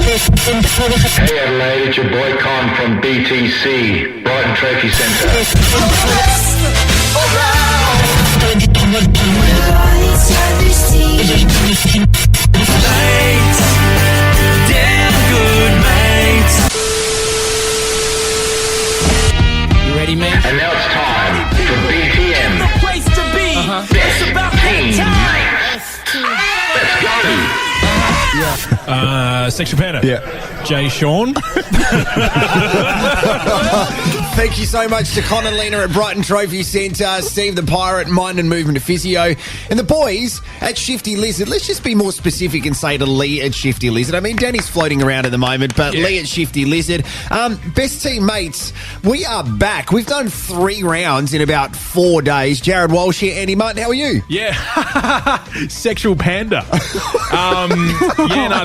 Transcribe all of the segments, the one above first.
Hey Adelaide, it's your boy Con from BTC, Brighton Trophy Centre. You ready, man? And now it's time for BTM. The place to be. It's about that time. Let's go. Sexual Panda. Yeah. Jay Sean. Thank you so much to Con and Lena at Brighton Trophy Centre, Steve the Pirate, Mind and Movement Physio, and the boys at Shifty Lizard. Let's just be more specific and say to Lee at Shifty Lizard. I mean, Danny's floating around at the moment, but Lee at Shifty Lizard. Best teammates, we are back. We've done 3 rounds in about 4 days. Jared Walsh here, Andy Martin, how are you? Yeah. Sexual Panda.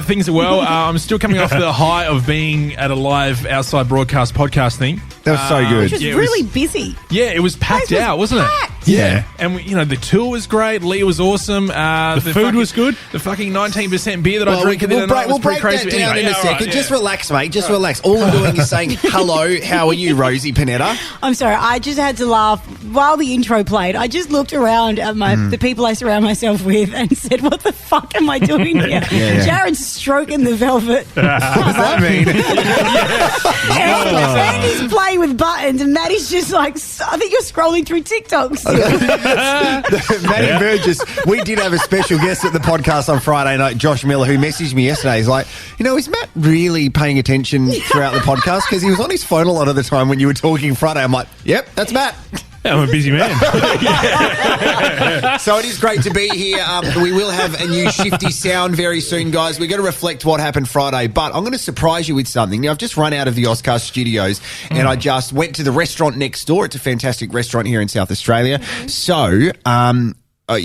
Things are well. I'm still coming off the high of being at a live outside broadcast podcast thing. That was so good. Which was really busy. Yeah, it was packed out, wasn't it? Yeah. And, the tour was great. Lee was awesome. The food was good. The fucking 19% beer that I drank at the end of the night was pretty crazy. We'll break that down in a second. Just relax, mate. Just relax. All I'm doing is saying, hello, how are you, Rosie Panetta? I'm sorry, I just had to laugh while the intro played. I just looked around at the people I surround myself with and said, what the fuck am I doing here? Jared's stroking the velvet. What does that mean? Andy's playing with buttons and Matty's just like, I think you're scrolling through TikTok still. Matty Burgess, we did have a special guest at the podcast on Friday night, Josh Miller, who messaged me yesterday. He's like, is Matt really paying attention throughout the podcast? Because he was on his phone a lot of the time when you were talking Friday. I'm like, yep, that's Matt. I'm a busy man. So it is great to be here. We will have a new Shifty sound very soon, guys. We're going to reflect what happened Friday, but I'm going to surprise you with something. Now, I've just run out of the Oscar studios and I just went to the restaurant next door. It's a fantastic restaurant here in South Australia. So,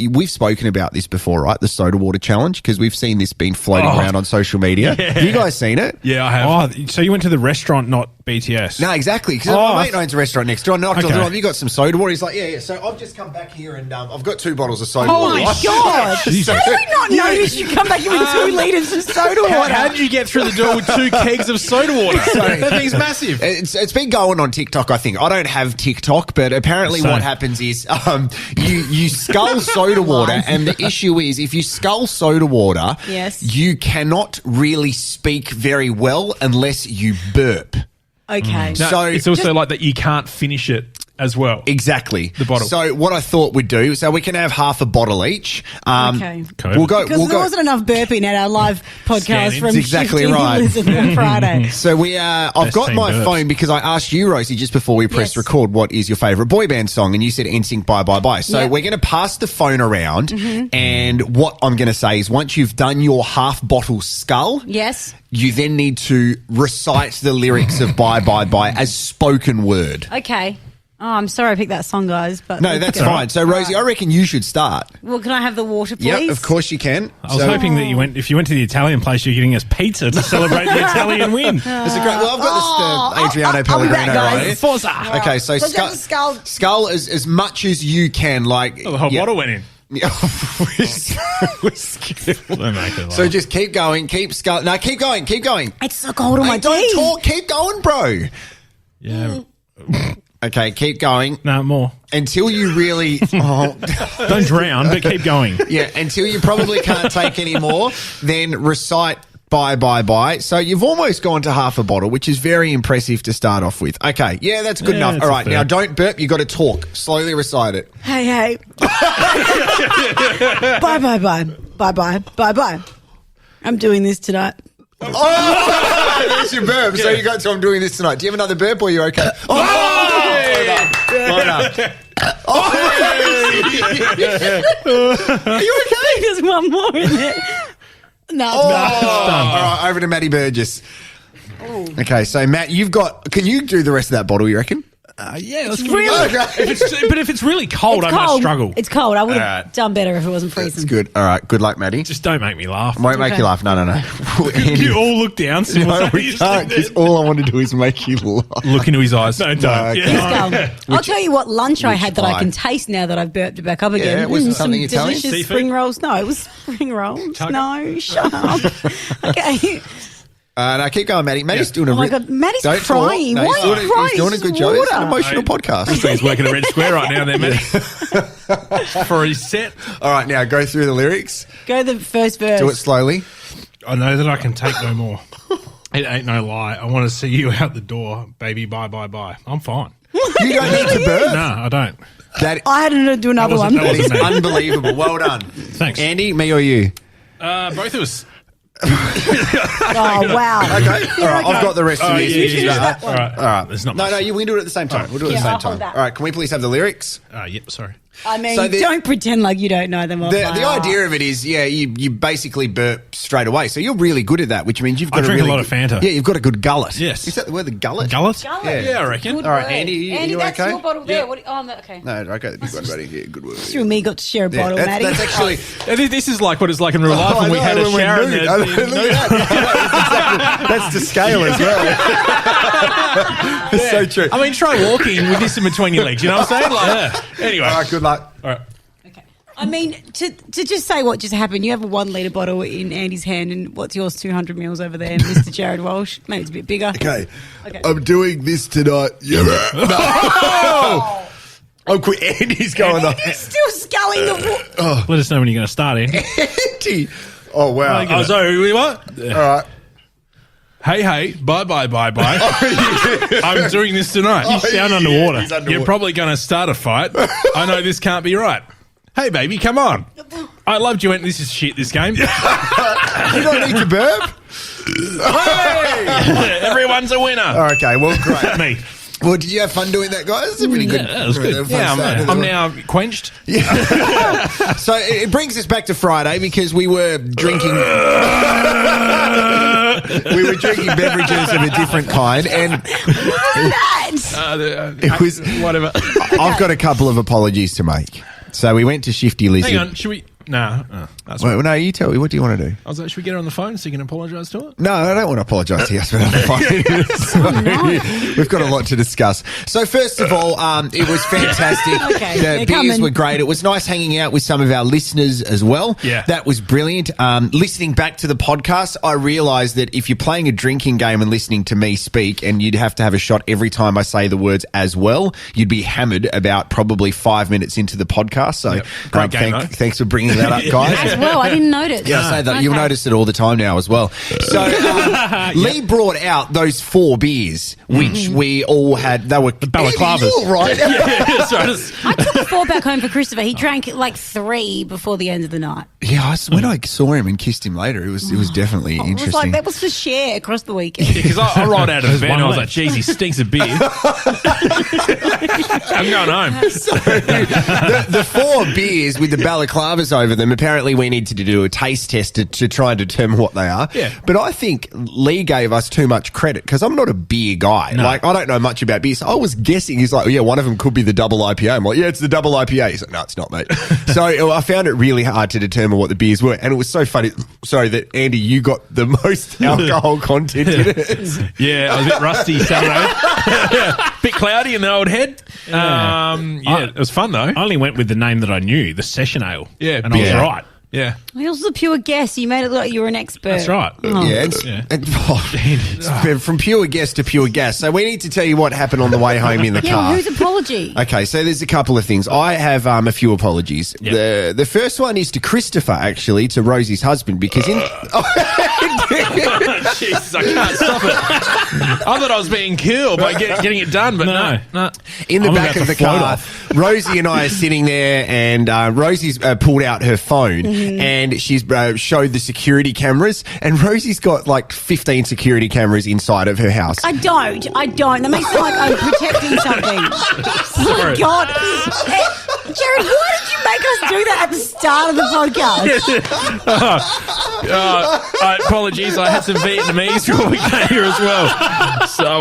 we've spoken about this before, right? The soda water challenge, because we've seen this being floating around on social media. Yeah. You guys seen it? Yeah, I have. Oh, so you went to the restaurant, not BTS? No, exactly. Because my mate owns a restaurant next door. I knocked on the door. Have you got some soda water? He's like, yeah. So I've just come back here and I've got 2 bottles of soda water. Oh, my God. How did I not notice you come back here with 2 litres of soda water? How did you get through the door with 2 kegs of soda water? That thing's massive. It's been going on TikTok, I think. I don't have TikTok, but apparently what happens is you scull soda water, and the issue is if you scull soda water, you cannot really speak very well unless you burp. Okay. No, so it's also like that you can't finish it as well. Exactly. The bottle. So what I thought we'd do, so we can have half a bottle each. Okay. We'll go. Because there wasn't enough burping at our live podcast from exactly Shifty right. Lizard on Friday. So I've got my phone because I asked you, Rosie, just before we pressed record, what is your favourite boy band song? And you said NSYNC Bye Bye Bye. So we're going to pass the phone around and what I'm going to say is once you've done your half bottle skull, you then need to recite the lyrics of Bye Bye Bye as spoken word. Okay. Oh, I'm sorry I picked that song, guys. But no, that's fine. So, Rosie, I reckon you should start. Well, can I have the water, please? Yeah, of course you can. I was hoping that if you went to the Italian place, you're getting us pizza to celebrate the Italian win. That's a great. Well, I've got this Adriano Pellegrino right here. Forza. Okay, so skull as much as you can. Like the whole bottle went in. So just keep going, keep skull. No, keep going. It's so cold on my don't teeth. talk. Keep going, bro. Yeah. Okay, keep going. No, more. Until you really... Don't drown, but keep going. Yeah, until you probably can't take any more, then recite Bye, Bye, Bye. So you've almost gone to half a bottle, which is very impressive to start off with. Okay, yeah, that's good enough. All right, now don't burp. You got to talk. Slowly recite it. Hey. Bye, bye, bye. Bye, bye. Bye, bye. I'm doing this tonight. Oh, there's your burp. So you got to, I'm doing this tonight. Do you have another burp or are you okay? Well done. Are you okay? There's one more in there. No, it's done. All right, over to Matty Burgess. Okay, so Matt, can you do the rest of that bottle, you reckon? Yeah, let's really. But if it's really cold, I might struggle. It's cold. I would have done better if it wasn't freezing. That's good. All right. Good luck, Maddie. Just don't make me laugh. Won't make you laugh. No. You all look down. No, we can't, because all I want to do is make you laugh. Look into his eyes. No, don't. Okay. I'll tell you what lunch I had that I can taste now that I've burped it back up again. Yeah, was it something some Italian? delicious spring rolls. No, it was spring rolls. No, shut up. Okay. No, keep going, Matty. Matty's doing a... Oh my God, Matty's Don't crying. talk. No, Why are you crying? He's doing a good job. It's an emotional podcast. He's working a red square right now, there, Matty. For his set. All right, now go through the lyrics. Go the first verse. Do it slowly. I know that I can take no more. It ain't no lie. I want to see you out the door, baby. Bye, bye, bye. I'm fine. You don't need to burp. No, I don't. I had to do another one. That is unbelievable. Well done. Thanks. Andy, me or you? Both of us. Oh, wow. Okay. All right, I've got the rest of these. Yeah. All right. There's not much. No, we can do it at the same time. We'll do it at the Yeah, same I'll time. hold that. All right, can we please have the lyrics? Yep, sorry. I mean, So don't pretend like you don't know them. The idea of it is, you basically burp straight away. So you're really good at that, which means you've got drink a really lot of Fanta. Yeah, you've got a good gullet. Yes. Is that the word, the gullet? Gullet? Yeah, I reckon. Good All right, word. Andy, you that's okay? your bottle there. What, okay. No, okay, the big one, buddy. Yeah, good word. You and me got to share a bottle, Matty. That's actually... This is like what it's like in real life when we had a shower in there. That's to scale as well. It's so true. I mean, try walking with this in between your legs. You know what I'm saying? Like, Anyway. All right, good luck. All right. Okay. I mean, to just say what just happened, you have a 1 litre bottle in Andy's hand, and what's yours, 200 mils over there, Mr. Jared Walsh? Maybe it's a bit bigger. Okay. I'm doing this tonight. Yeah. No. Oh, quick. Andy's going on. Andy's still sculling the water. Let us know when you're going to start, Andy. Andy. Oh, wow. Oh, sorry, what? All right. Hey, bye. I'm doing this tonight. You sound underwater. He's underwater. You're probably going to start a fight. I know this can't be right. Hey, baby, come on. I loved you. This is shit, this game. You don't need to burp? Hey! Everyone's a winner. Oh, okay, well, great. Me. Well, did you have fun doing that, guys? It's a really good. that was good. Yeah, I'm now quenched. Yeah. So it brings us back to Friday because we were drinking. We were drinking beverages of a different kind, and it was whatever. I've got a couple of apologies to make. So we went to Shifty Lizzie. Hang on, should we? Nah, that's Well, no, you tell me. What do you want to do? I was like, should we get her on the phone so you can apologise to her? No, I don't want to apologise to you. We've got a lot to discuss. So first of all, it was fantastic. Okay, The beers were great. It was nice hanging out with some of our listeners as well. Yeah. That was brilliant. Listening back to the podcast, I realised that if you're playing a drinking game and listening to me speak, and you'd have to have a shot every time I say the words as well, you'd be hammered about probably 5 minutes into the podcast. So Great game, though. thanks for bringing that up, guys. As well, I didn't notice. Yeah, I say that. You'll Okay. notice it all the time now as well. So Lee brought out those 4 beers, which we all had. They were balaclavas. Andy, you're right. I took 4 back home for Christopher. He drank like 3 before the end of the night. Yeah, when I saw him and kissed him later, it was definitely It was interesting. like, that was for share across the weekend. Because I rolled out of the van and I was left. like, geez, he stinks of beer. I'm going home. the 4 beers with the balaclavas over them, apparently we need to do a taste test to try and determine what they are. Yeah. But I think Lee gave us too much credit because I'm not a beer guy. No. Like, I don't know much about beer. So I was guessing. He's like, yeah, one of them could be the double IPA. I'm like, yeah, it's the double IPA. He's like, no, it's not, mate. So I found it really hard to determine what the beers were. And it was so funny. Sorry that, Andy, you got the most alcohol content in it. Yeah, I was a bit rusty Saturday. Bit cloudy in the old head. It was fun though. I only went with the name that I knew, the Session Ale. Yeah, And I was yeah. right. Yeah. It was a pure guess. You made it look like you were an expert. That's right. Yeah, it's from pure guess to pure gas. So we need to tell you what happened on the way home in the Yeah, car. well, whose apology? Okay, so there's a couple of things. I have a few apologies. Yep. The first one is to Christopher, actually, to Rosie's husband, because Jesus, I can't stop it. I thought I was being cool by getting it done, but no. in the I'm back about of the to float car, Rosie and I are sitting there, and Rosie's pulled out her phone and she's showed the security cameras, and Rosie's got like 15 security cameras inside of her house. I don't. That makes it sound like I'm protecting something. Oh, my God. Jared, why did you make us do that at the start of the podcast? Apologies, I had some Vietnamese before we came here as well. So,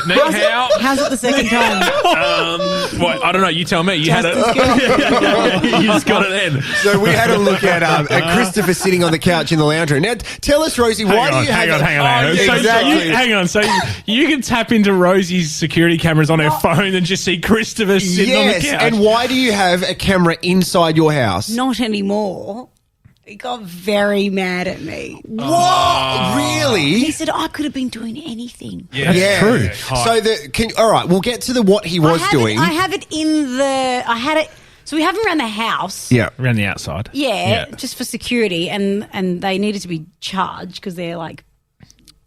ni hao. How's it the second time? I don't know. You tell me. You had it. You just got it then. So we had a look at Christopher sitting on the couch in the lounge room. Now, tell us, Rosie, why do you hang have on. So Exactly. Hang on. So you can tap into Rosie's security cameras on her phone and just see Christopher sitting on the couch. And why do you have a camera inside your house? Not anymore. He got very mad at me. What? Really? He said I could have been doing anything. Yeah, that's true. So all right, we'll get to the what he was doing. I have it in the. I had it. So we have them around the house. Yeah, around the outside. Yeah, just for security, and they needed to be charged because they're like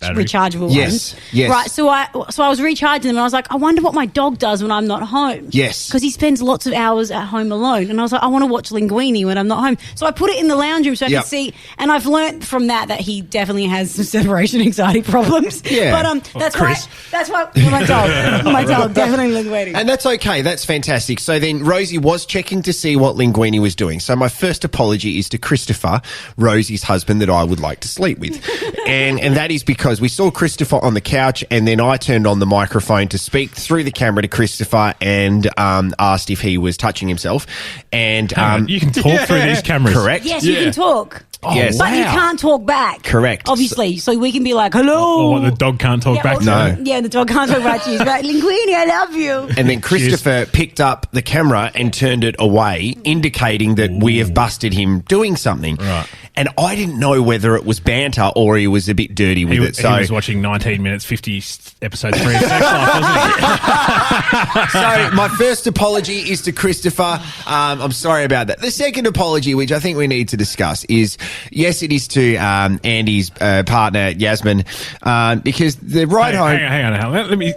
rechargeable ones. Yes. Right. So I was recharging them, and I was like, I wonder what my dog does when I'm not home. Yes. Because he spends lots of hours at home alone, and I was like, I want to watch Linguini when I'm not home. So I put it in the lounge room so I could see. And I've learnt from that he definitely has some separation anxiety problems. Yeah. But that's why my dog definitely Linguini. And that's okay. That's fantastic. So then Rosie was checking to see what Linguini was doing. So my first apology is to Christopher, Rosie's husband that I would like to sleep with. and that is because we saw Christopher on the couch, and then I turned on the microphone to speak through the camera to Christopher and asked if he was touching himself. And you can talk through these cameras. Correct. Yes, you can talk. Oh, yes. But you can't talk back. Correct. Obviously. So we can be like, hello. Or what, the dog can't talk back to No. Yeah, the dog can't talk back to you. He's like, Linguini, I love you. And then Christopher picked up the camera and turned it away, indicating that we have busted him doing something. Right. And I didn't know whether it was banter or he was a bit dirty with it. So he was watching 19 minutes, 50 episode 3 of Sex Life, wasn't he? So my first apology is to Christopher. I'm sorry about that. The second apology, which I think we need to discuss, is yes, it is to Andy's partner Yasmin, because the ride home. Hang on. Let me.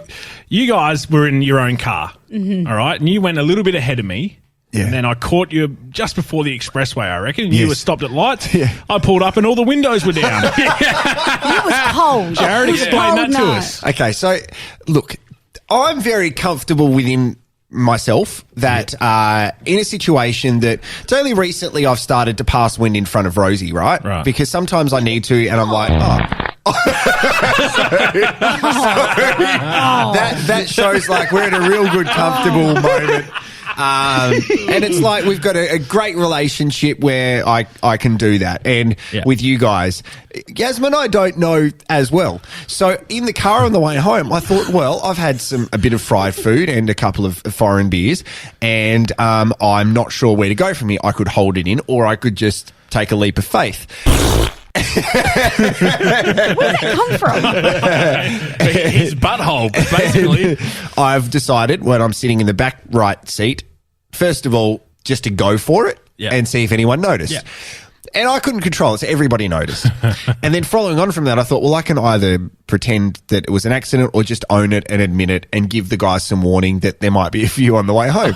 You guys were in your own car, all right, and you went a little bit ahead of me. Yeah. And then I caught you just before the expressway, I reckon. You were stopped at lights. Yeah. I pulled up and all the windows were down. It was cold. Jared, explain that to us. Okay, so look, I'm very comfortable within myself that in a situation that it's only recently I've started to pass wind in front of Rosie, right? Right. Because sometimes I need to, and I'm like, that shows like we're in a real good comfortable moment. And it's like we've got a great relationship where I can do that. And with you guys, Yasmin, I don't know as well. So in the car on the way home, I thought, well, I've had a bit of fried food and a couple of foreign beers, and I'm not sure where to go from here. I could hold it in, or I could just take a leap of faith. Where did that come from? His butthole, basically. I've decided when I'm sitting in the back right seat, first of all, just to go for it and see if anyone noticed. Yeah. And I couldn't control it, so everybody noticed. And then following on from that, I thought, well, I can either pretend that it was an accident or just own it and admit it and give the guys some warning that there might be a few on the way home.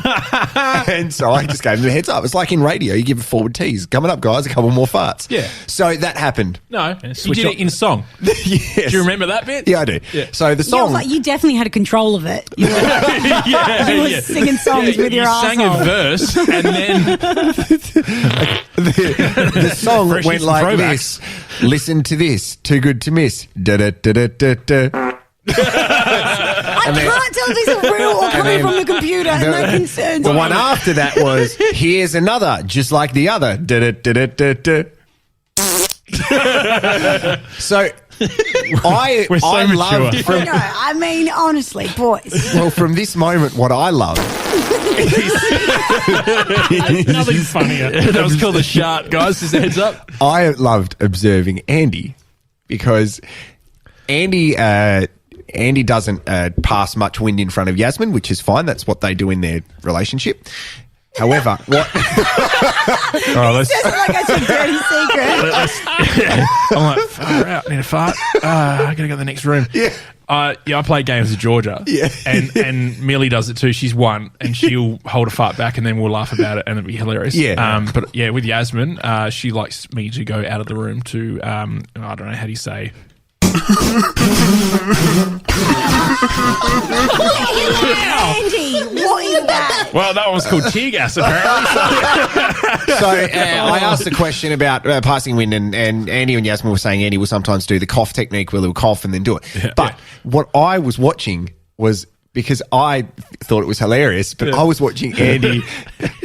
And so I just gave them a heads up. It's like in radio, you give a forward tease. Coming up, guys, a couple more farts. Yeah. So that happened. No, you did it in song. Yes. Do you remember that bit? Yeah, I do. Yeah. So the song... Like you definitely had control of it. You were singing songs with your asshole. You sang a verse and then... the song went like throwbacks. this. Listen to this. Too good to miss. Da-da-da-da-da-da. I can't tell if these are real or coming from the computer, and that concerns The me. one after that was, here's another, just like the other. Da-da-da-da-da-da. So I love from No, I mean, honestly, boys. well, from this moment, what I love nothing funnier. That was called the shark, guys. Just a heads up. I loved observing Andy because Andy doesn't pass much wind in front of Yasmin, which is fine. That's what they do in their relationship. However, what? It sounds like it's a dirty secret. I'm like, far out. Need a fart. I gotta go to the next room. Yeah. I play games with Georgia. Yeah. And Millie does it too. She's one, and she'll hold a fart back, and then we'll laugh about it, and it'll be hilarious. Yeah. But yeah, with Yasmin, she likes me to go out of the room to I don't know how do you say. Andy, what is that? Well, that one was called tear gas, apparently. So I asked the question about passing wind, and Andy and Yasmin were saying Andy will sometimes do the cough technique where they'll cough and then do it. Yeah, but what I was watching was, because I thought it was hilarious, but I was watching Andy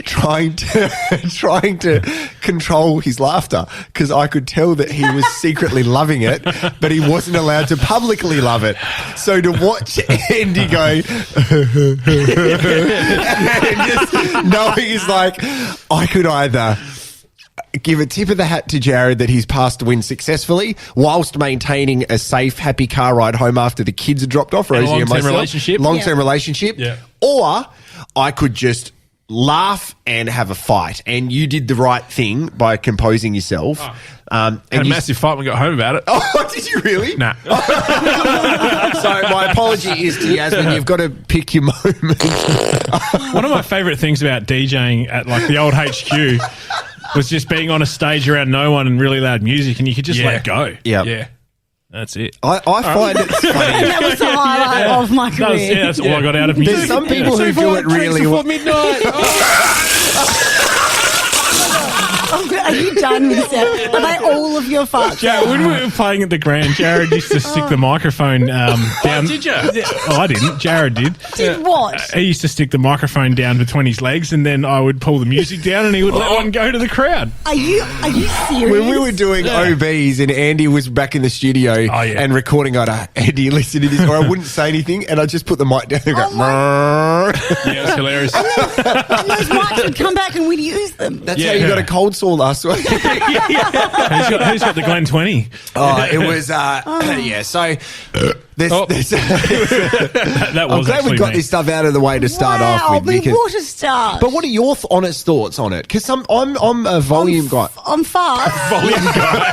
trying to control his laughter, because I could tell that he was secretly loving it, but he wasn't allowed to publicly love it. So to watch Andy go and just knowing he's like, I could either give a tip of the hat to Jared that he's passed the win successfully whilst maintaining a safe, happy car ride home after the kids are dropped off. Rosie and myself. Long-term relationship. Yeah. Or I could just laugh and have a fight. And you did the right thing by composing yourself. Had a massive fight when we got home about it. Oh, did you really? Nah. So my apology is to Yasmin. You've got to pick your moment. One of my favourite things about DJing at like the old HQ was just being on a stage around no one and really loud music, and you could just let go. Yeah. That's it. I find it funny. That was the highlight of my career. That's all I got out of music. There's some people who do it really well. midnight. Are you done with that? Are they all of your farts? Jared, when we were playing at the Grand, Jared used to stick the microphone down. Did you? Oh, I didn't. Jared did. Did what? He used to stick the microphone down between his legs, and then I would pull the music down, and he would let one go to the crowd. Are you serious? When we were doing OBs and Andy was back in the studio and recording, Andy, listen to this, or I wouldn't say anything, and I just put the mic down and go, Yeah, it's hilarious. And those mics would come back and we'd use them. That's how you got a cold sore last week. Who's got the Glen 20? It was, so there's That I'm was glad we actually got me. this stuff out of the way to start off with. But what a start. But what are your honest thoughts on it? Because I'm a volume guy. I'm fast. Volume guy.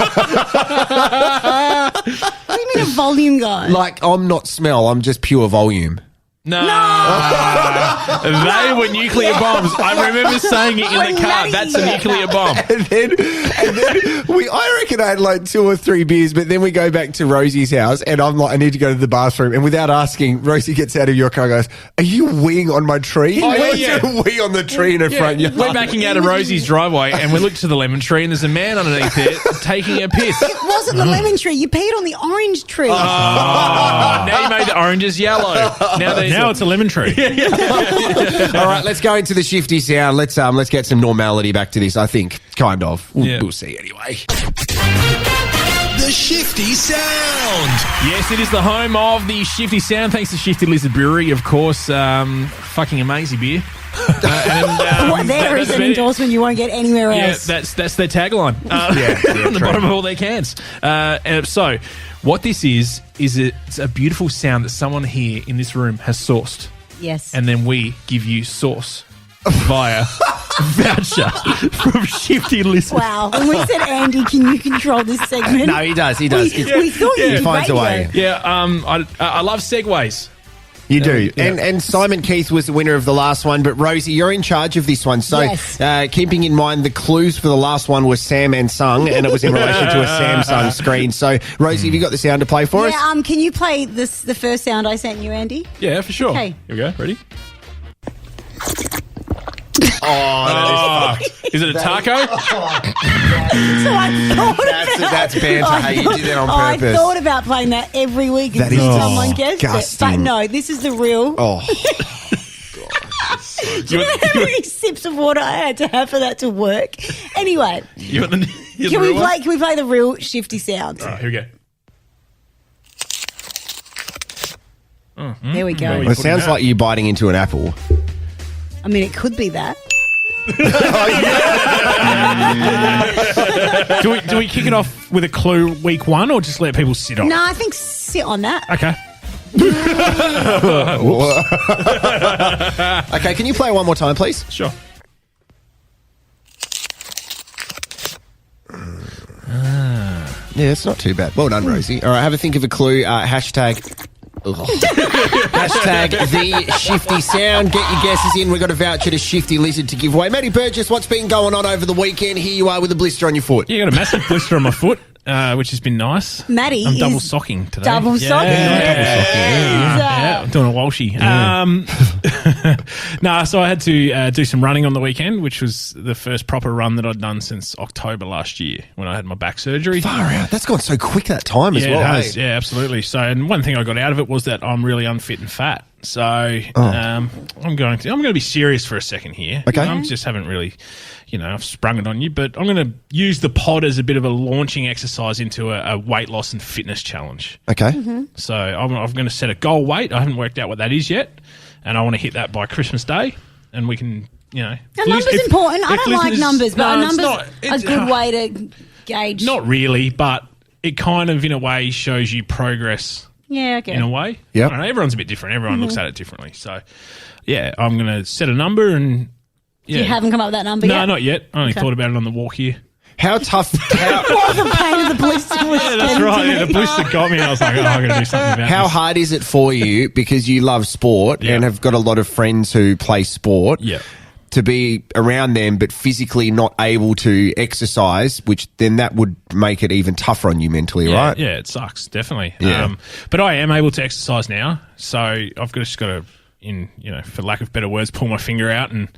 What do you mean a volume guy? Like, I'm not smell, I'm just pure volume. No. They were nuclear bombs. I remember saying it in the car. That's a nuclear bomb. And then I reckon I had like 2 or 3 beers, but then we go back to Rosie's house and I'm like, I need to go to the bathroom. And without asking, Rosie gets out of your car and goes, are you weeing on my tree? Wee on the tree in her front yard. We're backing out of Rosie's driveway and we look to the lemon tree and there's a man underneath it taking a piss. It wasn't the lemon tree. You peed on the orange tree. Oh, now you made the oranges yellow. Now it's a lemon tree. All right, let's go into the Shifty sound. Let's get some normality back to this, I think. Kind of. We'll see anyway. The Shifty Sound. Yes, it is the home of the Shifty Sound. Thanks to Shifty Lizard Brewery, of course. Fucking amazing beer. There is an endorsement you won't get anywhere else. Yeah, that's their tagline. On the bottom of all their cans. And so, what this is it's a beautiful sound that someone here in this room has sourced. Yes. And then we give you source via voucher from Shifty Lizard. Wow. When we said, Andy, can you control this segment? No, he does. We thought He you'd finds a way. Yeah, I love segues. You do. Yeah. And Simon Keith was the winner of the last one, but Rosie, you're in charge of this one. So Yes. keeping in mind the clues for the last one was Sam and Sung, and it was in relation to a Samsung screen. So, Rosie, have you got the sound to play for us? Yeah, can you play the first sound I sent you, Andy? Yeah, for sure. Okay. Here we go. Ready? Oh, Is it a taco? So I thought that's banter. Hey, you did that on purpose. I thought about playing that every week That until is someone guessed it. But disgusting. no, this is the real. Oh. Do you know how many sips of water I had to have for that to work? Anyway, Can can we play the real Shifty sound? All right, here we go. There we go. Well, it sounds like you biting into an apple. I mean, it could be that. Do we kick it off with a clue week 1 or just let people sit on it? No, I think sit on that. Okay. Okay, can you play one more time, please? Sure. Yeah, it's not too bad. Well done, Rosie. All right, have a think of a clue. Hashtag the Shifty Sound. Get your guesses in. We've got a voucher to Shifty Lizard to give away. Matty Burgess, what's been going on over the weekend? Here you are with a blister on your foot. Yeah, got a massive blister on my foot, which has been nice. Matty I'm double is socking today. double socking. Yeah, I'm doing a Walshy. No, so I had to do some running on the weekend, which was the first proper run that I'd done since October last year when I had my back surgery. Far out. That's gone so quick that time as well. It has. Hey? Yeah, absolutely. So, and one thing I got out of it was that I'm really unfit and fat. So, I'm going to be serious for a second here. Okay. I just haven't really, I've sprung it on you, but I'm going to use the pod as a bit of a launching exercise into a weight loss and fitness challenge. Okay. Mm-hmm. So I'm going to set a goal weight. I haven't worked out what that is yet, and I want to hit that by Christmas Day, and we can Now, numbers important. I don't like numbers, but are numbers a good way to gauge? Not really, but it kind of, in a way, shows you progress. Yeah, okay. In a way. Yeah. I don't know, everyone's a bit different. Everyone looks at it differently. So, yeah, I'm going to set a number and... Yeah. You haven't come up with that number yet? No, not yet. I only thought about it on the walk here. How tough... What the pain of the blister was That's right. Yeah, the blister got me. I was like, I'm going to do something about How this. hard is it for you, because you love sport and have got a lot of friends who play sport, to be around them but physically not able to exercise, which then that would make it even tougher on you mentally, right? Yeah, it sucks, definitely. Yeah. But I am able to exercise now, so I've just got to, for lack of better words, pull my finger out and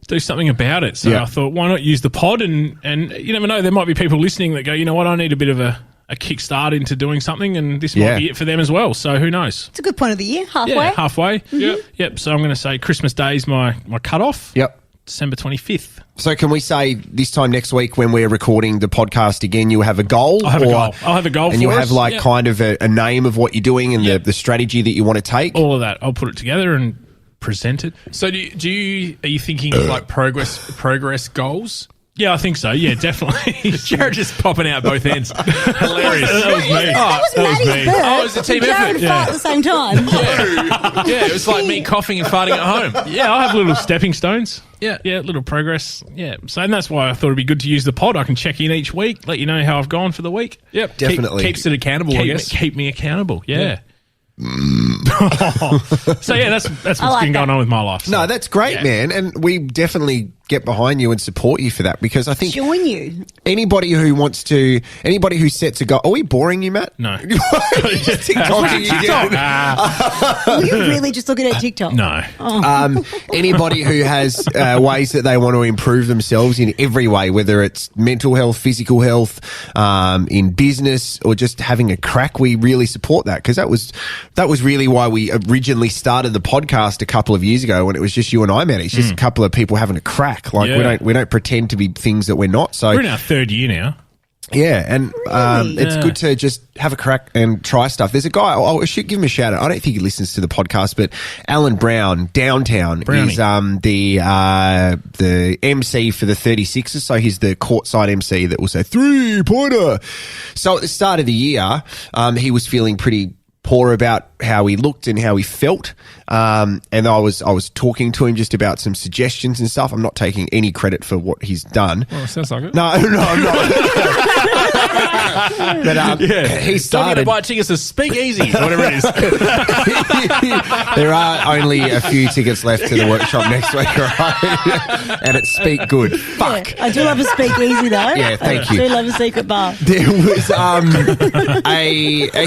do something about it. So I thought, why not use the pod? And you never know, there might be people listening that go, you know what, I need a bit of a kickstart into doing something, and this might be it for them as well. So who knows? It's a good point of the year, halfway. Yeah, halfway. Yep. So I'm going to say Christmas Day is my cutoff. Yep. December 25th. So can we say this time next week when we're recording the podcast again, you have a goal? I'll have a goal and for you us. have like kind of a name of what you're doing and the strategy that you want to take? All of that. I'll put it together and present it. So are you thinking of like progress goals? Yeah, I think so. Yeah, definitely. Jared just popping out both ends. Hilarious. That was me. That was Matty's me. birth. Oh, it was a team Jared effort. fart at the same time. Yeah, it was like me coughing and farting at home. Yeah, I have little stepping stones. Yeah. Little progress. Yeah, so and that's why I thought it'd be good to use the pod. I can check in each week, let you know how I've gone for the week. Yep, Definitely. keeps it accountable. I guess Keep me accountable. Yeah. So yeah, that's what's been going on with my life. So. No, that's great, man. And we definitely get behind you and support you for that, because I think Join you. anybody who sets a goal. Are we boring you, Matt? No. Just TikToking you again. Were you really just looking at TikTok? No. Anybody who has ways that they want to improve themselves in every way, whether it's mental health, physical health, in business, or just having a crack, we really support that, because that was really why we originally started the podcast a couple of years ago when it was just you and I, Matty. It's just a couple of people having a crack. Like we don't pretend to be things that we're not. So we're in our third year now. Yeah, and it's good to just have a crack and try stuff. There's a guy, give him a shout out. I don't think he listens to the podcast, but Alan Brown, Downtown, Brownie. is the MC for the 36ers. So he's the courtside MC that will say 3-pointer. So at the start of the year, he was feeling pretty poor about how he looked and how he felt. And I was talking to him just about some suggestions and stuff. I'm not taking any credit for what he's done. Well, sounds like it. No, I'm not. But he Talking started. to buy tickets to Speak Easy, whatever it is. There are only a few tickets left to the workshop next week, right? And it's Speak Good. Fuck. Yeah, I do love a speakeasy though. Yeah, thank you. I do love a secret bar. There was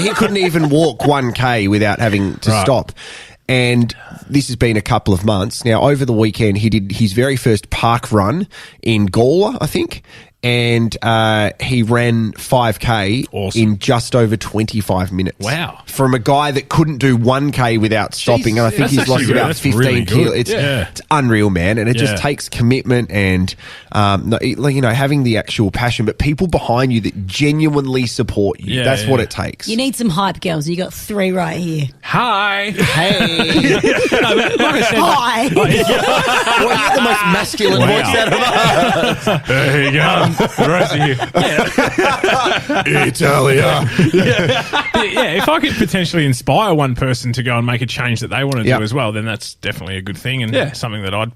he couldn't even walk 1K without having to stop. And this has been a couple of months. Now, over the weekend, he did his very first park run in Gawler, I think. And he ran 5K in just over 25 minutes. Wow. From a guy that couldn't do 1K without stopping. And I think he's lost about 15 kilos. It's unreal, man. And it just takes commitment and, having the actual passion. But people behind you that genuinely support you. That's what it takes. You need some hype girls. You got 3 right here. Hi. Hey. Hi. Well, you're the most masculine voice out of us. There you go. Rosie here. Italia. Yeah, if I could potentially inspire one person to go and make a change that they want to do as well, then that's definitely a good thing and something that I'd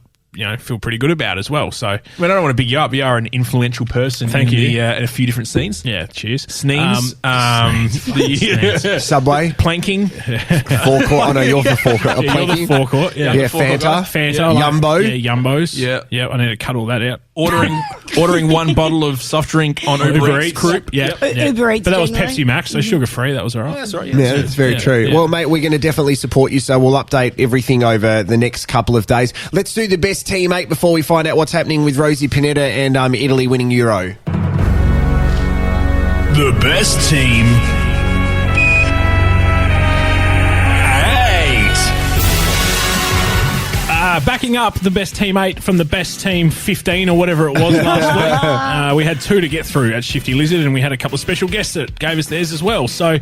feel pretty good about as well. So, I don't want to big you up. You are an influential person. Thank you. In a few different scenes. Yeah, cheers. Sneeze. Subway. Planking. Forecourt. Oh, no, you're the forecourt. Yeah, you're the forecourt. Yeah, Fanta. Yumbo. Yeah, Yumbos. Yeah. I need to cut all that out. Ordering one bottle of soft drink on Uber Eats. Group. Yeah. Uber Eats. But that was generally. Pepsi Max, so sugar free. That was all right. That's right. Yeah, that's very true. Yeah. Well, mate, we're going to definitely support you, so we'll update everything over the next couple of days. Let's do the best teammate before we find out what's happening with Rosie Pineda and Italy winning Euro. The best team. 8. Backing up the best team 8 from the best team 15 or whatever it was last week. We had 2 to get through at Shifty Lizard, and we had a couple of special guests that gave us theirs as well. So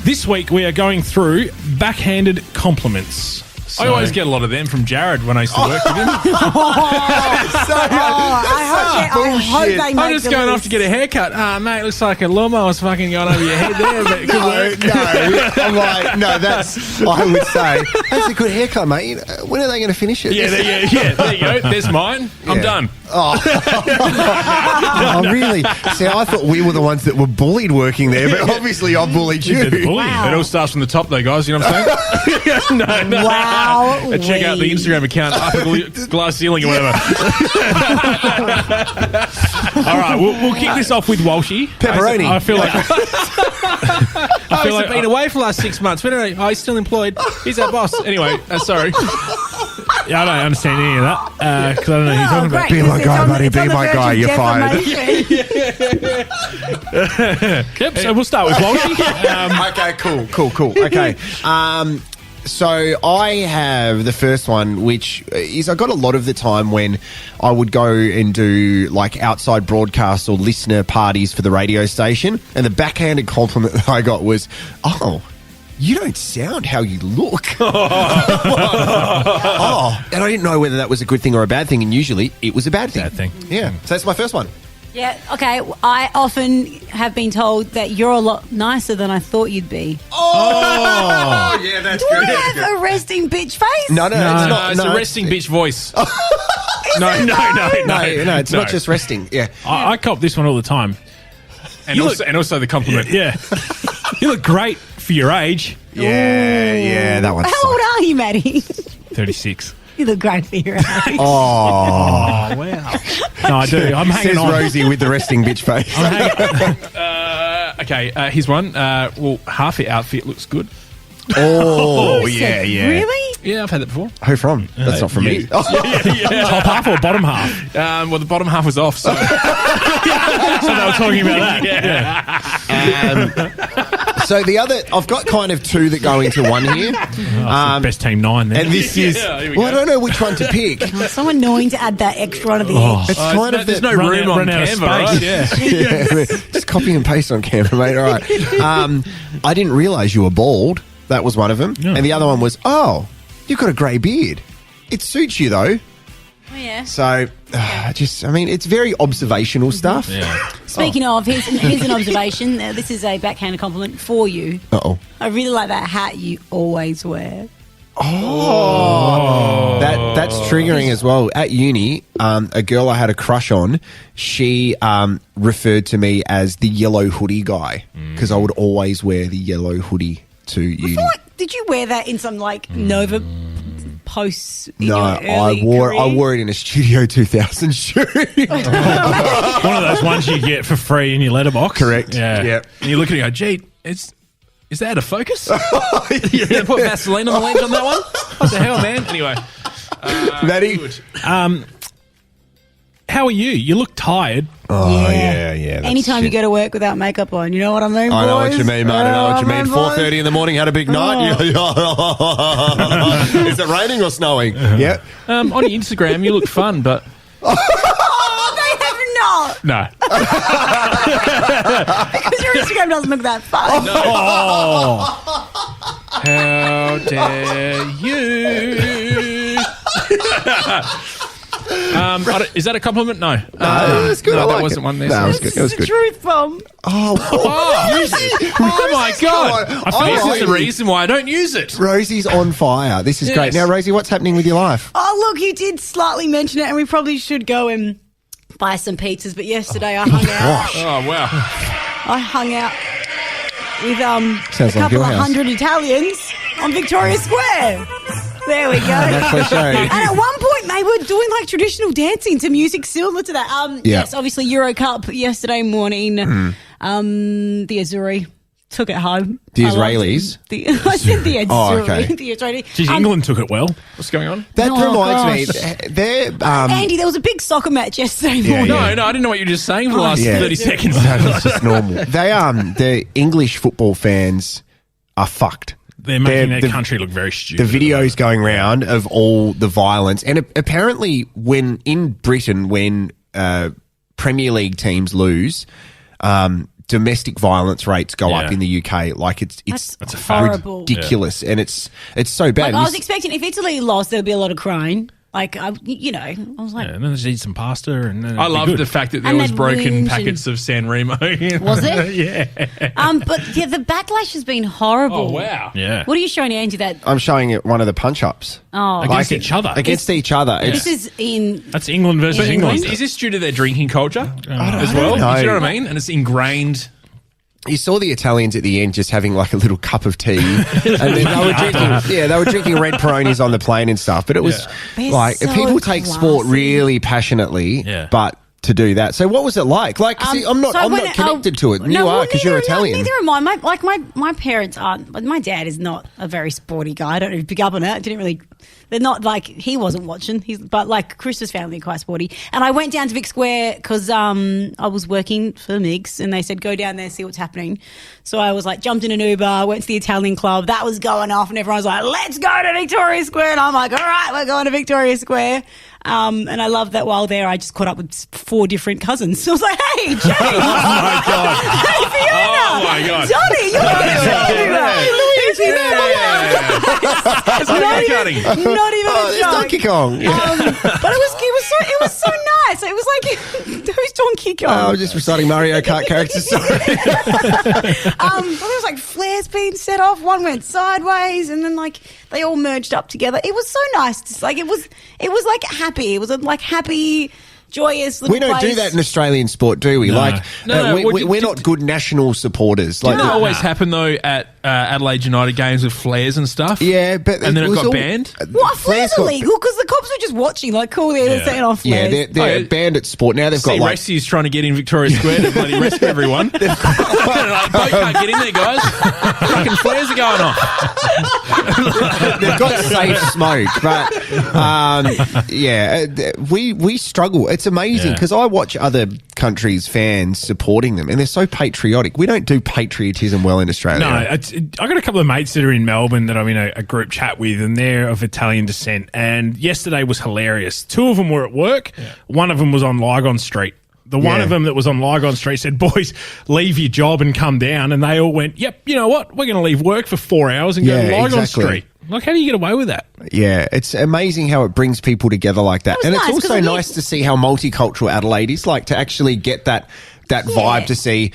this week we are going through backhanded compliments. I always get a lot of them from Jared when I used to work with him. I hope they make I'm just going off to get a haircut. Mate, it looks like a lawnmower's fucking going over your head there. But I'm like, no, I would say, that's a good haircut, mate. When are they going to finish it? Yeah, there you go. There's mine. I'm done. Oh, really? See, I thought we were the ones that were bullied working there, but obviously I bullied you. Wow. It all starts from the top, though, guys. You know what I'm saying? no. Wow. And check out the Instagram account, Upper Glass Ceiling or whatever. All right, we'll kick this off with Walshy. Pepperoni. I feel like... I've been away for the last 6 months. When he's still employed. He's our boss. Anyway, sorry. Yeah, I don't understand any of that because I don't know who you're talking about. Be my guy, buddy. Be my guy. You're fired. Yep, so we'll start with Walshy. Okay, cool. Okay. So I have the first one, which is I got a lot of the time when I would go and do like outside broadcasts or listener parties for the radio station, and the backhanded compliment that I got was, "Oh, you don't sound how you look." And I didn't know whether that was a good thing or a bad thing, and usually it was a bad thing. Yeah. So that's my first one. Yeah, okay. I often have been told that you're a lot nicer than I thought you'd be. Oh, yeah, that's Do I have a resting bitch face? No, it's not. It's a resting bitch voice. No, it's not just resting. Yeah. I cop this one all the time. And also the compliment. Yeah. You look great for your age. Yeah, that one. How old are you, Matty? 36. You look great for your age. Oh, wow. No, I do. I'm hanging says on. Rosie with the resting bitch face. Okay, here's one. Well, half your outfit looks good. Oh, yeah. Really? Yeah, I've had that before. Who from? That's not from me. Top half or bottom half? Well, the bottom half was off, so... So they were talking about that. So the other, I've got kind of two that go into one here. Best team 9 there. And this is, here we well, I go. don't know which one to pick. Oh, so annoying to add that extra onto the edge. It's kind of there's the, no room on run out of camera, space. right? Yeah. just copy and paste on camera, mate. All right. I didn't realise you were bald. That was one of them. Yeah. And the other one was, oh, you've got a grey beard. It suits you, though. Oh, yeah. So, it's very observational stuff. Yeah. Speaking of, here's an observation. This is a backhanded compliment for you. Uh-oh. I really like that hat you always wear. Oh. That's triggering as well. At uni, a girl I had a crush on, she referred to me as the yellow hoodie guy because I would always wear the yellow hoodie to uni. I feel like, did you wear that in some Nova posts? In No, your early career? I wore it in a Studio 2000 shoot. One of those ones you get for free in your letterbox. Correct. Yeah. Yep. And you look at it and go, gee, is that out of focus? You put Vaseline on the lens on that one? What the hell, man? Anyway. Matty? Good. How are you? You look tired. Oh, yeah. That's Anytime you shit. go to work without makeup on, you know what I mean, I know what boys? you mean, mate. I know what you mean. boys? 4:30 in the morning, had a big night. Is it raining or snowing? Yep. On your Instagram, you look fun, but... Oh, they have not. No. Because your Instagram doesn't look that fun. How dare you? Is that a compliment? No. No, it's good. No, I that like wasn't it. one there. No, it was sorry. good. It was The good. truth bomb. Oh, Oh my God. This is the Rosie- reason why I don't use it. Rosie's on fire. This is great. Yes. Now, Rosie, what's happening with your life? Oh, look, you did slightly mention it, and we probably should go and buy some pizzas. But yesterday I hung out. Oh, wow. I hung out with Sounds a like couple your of house. 100 Italians on Victoria Square. There we go. That's cliche. And at one point, they were doing like traditional dancing to music similar to that. Yes, obviously Euro Cup yesterday morning. The Azzurri took it home. The I loved Israelis? it. I said the Azzurri. Oh, okay. The Israeli. Geez, England took it well. What's going on? That Oh, reminds gosh. me. They're Andy, there was a big soccer match yesterday morning. No, I didn't know what you were just saying for the last Yeah. 30 seconds. That's just normal. They the English football fans are fucked. They're making They're- their country look very stupid. The videos going around of all the violence, and apparently, when in Britain, when Premier League teams lose, domestic violence rates go up in the UK. Like it's That's horrible. ridiculous, and it's so bad. Like, I was expecting if Italy lost, there'd be a lot of crying. Like, I was like... Yeah, and then just eat some pasta. And then I love the fact that there was broken packets of San Remo. Was there? Yeah. But the backlash has been horrible. Oh, wow. Yeah. What are you showing Angie that... I'm showing it one of the punch-ups. Oh. Against each other. Against each other. This is in... That's England versus In England. Is this due to their drinking culture as I well? don't know. Do you know what I mean? And it's ingrained... You saw the Italians at the end just having like a little cup of tea, and then they were drinking red Peronis on the plane and stuff. But it was like so people take sport classy. really passionately, Yeah. but to do that. So what was it like? Like, see, I'm not connected to it. You are because you're Italian. Neither am I. My parents aren't. My dad is not a very sporty guy. I don't know if you pick up on that. Didn't really. They're not like he wasn't watching. But like Chris's family are quite sporty. And I went down to Vic Square because I was working for Migs, and they said go down there see what's happening. So I was like jumped in an Uber, went to the Italian club. That was going off, and everyone was like, "Let's go to Victoria Square." And I'm like, "All right, we're going to Victoria Square." And I love that while there, I just caught up with 4 different cousins. So I was like, "Hey, James! Oh, my God. Hey, Fiona! Oh, my God. Johnny, you're It's not even not even a There's joke. Donkey Kong. But it was so nice. It was like who's Donkey Kong? I was just reciting Mario Kart characters. Sorry. Well, there was like flares being set off. One went sideways, and then like they all merged up together. It was so nice. Just like it was like happy. It was a like happy, joyous little We don't do place. that in Australian sport, do we? No. Like, No, we're not good national supporters. Like, Didn't that always happen though at Adelaide United games with flares and stuff? yeah, but And then it was got all- banned? What, flares are got- legal? Because the cops were just watching, like, cool, they're setting off Yeah, flares. they're Oh, banned at sport now. They've See, got like Rescue's trying to get in Victoria Square to bloody rescue everyone. Like, boat can't get in there, guys. Fucking flares are going off. they've got safe smoke, but we struggle. It's amazing Yeah. because I watch other countries' fans supporting them, and they're so patriotic. We don't do patriotism well in Australia. No, I got a couple of mates that are in Melbourne that I'm in a group chat with, and they're of Italian descent. And yesterday was hilarious. 2 of them were at work. Yeah. One of them was on Lygon Street. The one of them that was on Lygon Street said, "Boys, leave your job and come down." And they all went, "Yep, you know what? We're going to leave work for 4 hours and go to Lygon exactly. Street." Like, how do you get away with that? Yeah, it's amazing how it brings people together like that. was And nice, it's also 'cause nice to see how multicultural Adelaide is, like to actually get that vibe to see,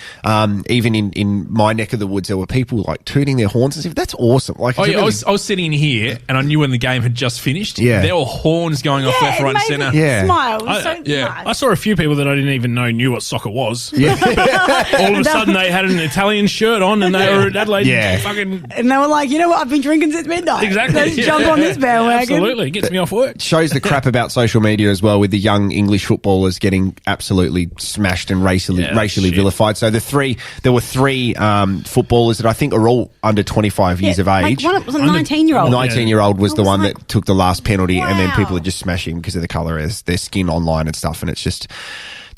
even in my neck of the woods, there were people like tooting their horns and stuff. That's awesome. Like, Oh, it's yeah, really- I was sitting here and I knew when the game had just finished. Yeah. There were horns going off left, it right, and made centre. me Yeah. smile. It was so yeah. nice. I saw a few people that I didn't even know knew what soccer was. yeah. All of a sudden, they had an Italian shirt on and they were at Adelaide. Yeah. Fucking And they were like, you know what? I've been drinking since midnight. Exactly. Let's jump on this bandwagon. Absolutely. Gets me off work. Shows the crap about social media as well, with the young English footballers getting absolutely smashed and racially shit. vilified. So there were three footballers that I think are all under 25 years of age. Like one was a 19-year-old. 19-year-old was the one like, that took the last penalty, and then wow. people are just smashing because of the colour of their skin online and stuff, and it's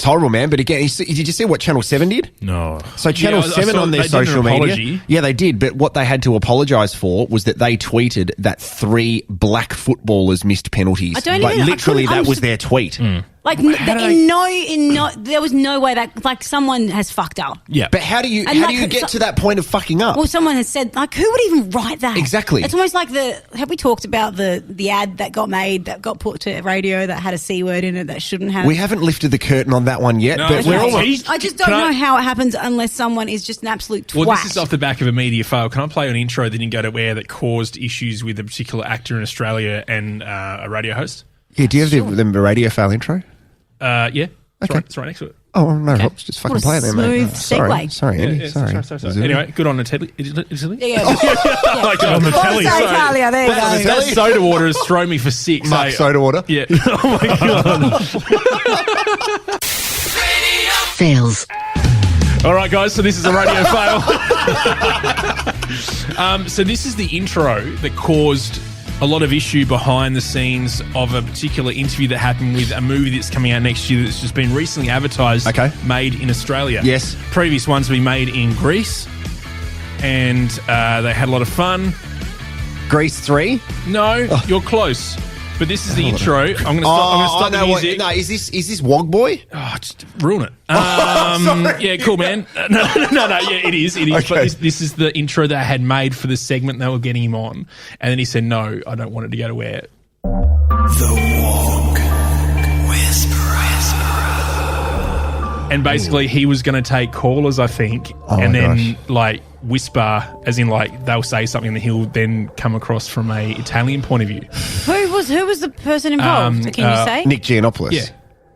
horrible, man. But again, did you see what Channel 7 did? No. So Channel I 7 saw on their they did an social media. apology. Yeah, they did. But what they had to apologise for was that they tweeted that 3 black footballers missed penalties. I don't Like, even- I literally, couldn't that was their tweet. Like, there was no way that, like, someone has fucked up. Yeah. But how do you And get to that point of fucking up? Well, someone has said, like, who would even write that? Exactly. It's almost like have we talked about the ad that got made, that got put to radio that had a C word in it that shouldn't have? We haven't lifted the curtain on that one yet, No, but okay. we're almost... I just don't know how it happens unless someone is just an absolute twat. Well, this is off the back of a media fail. Can I play an intro that didn't go to air that caused issues with a particular actor in Australia and a radio host? Yeah, do you have the radio fail intro? Yeah. Okay. It's right next to it. Oh, no, Rops, just fucking What a play it then, mate. smooth Sorry, segue. sorry, Andy. Yeah, sorry. Anyway, good on the telly. Yeah. Like, on the telly. Forza Italia, there you go. that soda water has thrown me for 6. Mark soda water. Yeah. Fails. All right, guys. So this is a radio fail. So this is the intro that caused a lot of issue behind the scenes of a particular interview that happened with a movie that's coming out next year that's just been recently advertised. Okay. Made in Australia. Yes. Previous ones have been made in Greece, and they had a lot of fun. Grease 3. No, you're close. But this is the intro. I'm going to stop the music. No, is this Wog Boy? Oh, just ruin it. Yeah, cool, man. No, yeah, it is. Okay. But this is the intro that I had made for the segment they were getting him on. And then he said, no, I don't want it to go to air. The Wog Whisperer. And basically, he was going to take callers, I think, and then like whisper, as in like they'll say something, and he'll then come across from a Italian point of view. Who was the person involved? Can you say? Nick Giannopoulos. Yeah.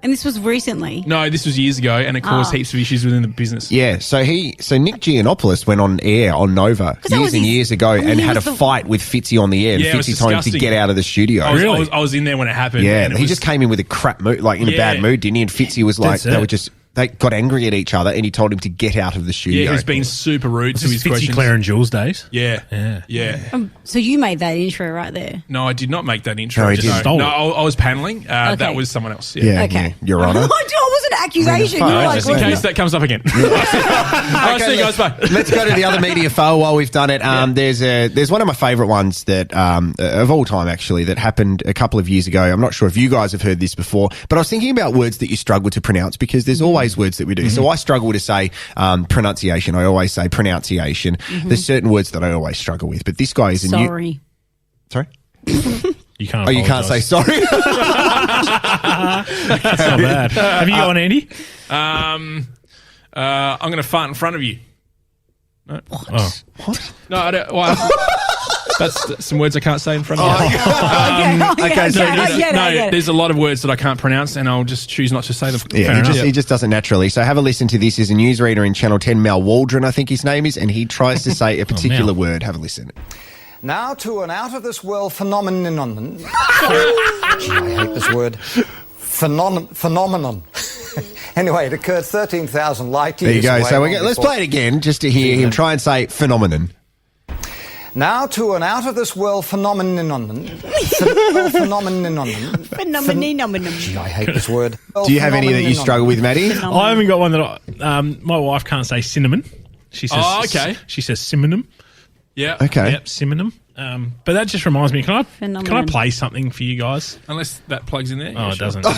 And this was recently. No, this was years ago, and it caused heaps of issues within the business. Yeah, so Nick Giannopoulos went on air on Nova years ago and had a fight with Fitzy on the air. And Fitzy told him to get out of the studio. I was in there when it happened. Yeah, and he just came in with a crap mood, like in a bad mood, didn't he? And Fitzy was like, they got angry at each other, and he told him to get out of the studio. Yeah, he was being super rude to his Fitzy, questions. Claire and Jules days. Yeah. So you made that intro right there. No, I did not make that intro. No, he didn't. No, I was paneling. That was someone else. Yeah. Okay. Your Honour. I wasn't an accusation. You were like, Just in case that comes up again. All right, see you guys. Bye. Let's go to the other media fail while we've done it. There's one of my favourite ones that of all time, actually, that happened a couple of years ago. I'm not sure if you guys have heard this before, but I was thinking about words that you struggle to pronounce, because there's always words that we do. So I struggle to say pronunciation. I always say pronunciation. There's certain words that I always struggle with, but this guy is sorry. Sorry? You can't. You can't say sorry. That's not bad. Have you gone, Andy? I'm going to fart in front of you. No. What? No, I don't. Well, that's some words I can't say in front of you. There's a lot of words that I can't pronounce, and I'll just choose not to say them. Yeah, he just does it naturally. So have a listen to this. There's a newsreader in Channel 10, Mal Waldron, I think his name is, and he tries to say a particular word. Have a listen. Now to an out-of-this-world phenomenon. I hate this word. Phenomenon. Anyway, it occurred 13,000 light years There you go. away. So let's play it again, just to hear him try and say phenomenon. Now to an out-of-this-world phenomenon. Phenomenon. Gee, I hate this word. Do you have any that you struggle with, Matty? I haven't got one that my wife can't say cinnamon. She says, okay. She says cinnamon. Yeah. Okay. Yep, cinnamon. But that just reminds me, can I play something for you guys? Unless that plugs in there. Oh, it doesn't. Play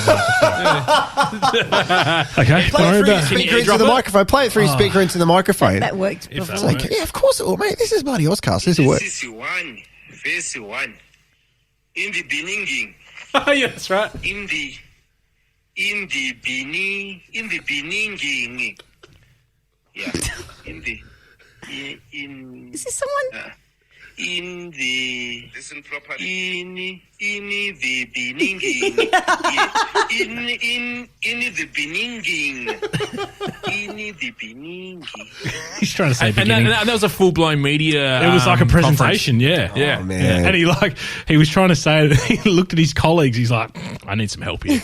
it through your speaker into the microphone. Play it through your speaker into the microphone. That worked before. Yeah, of course it will, mate. This is bloody Oscars. This will work. Verse 1. In the beginning. Yeah, that's right. In the beginning. Yeah. Is this someone? In the listen properly. In the beginning. In the beginning. He's trying to say And beginning. that was a full-blown media. It was like a presentation, conference. yeah. Oh, man. And he was trying to say it. He looked at his colleagues. He's like, I need some help here.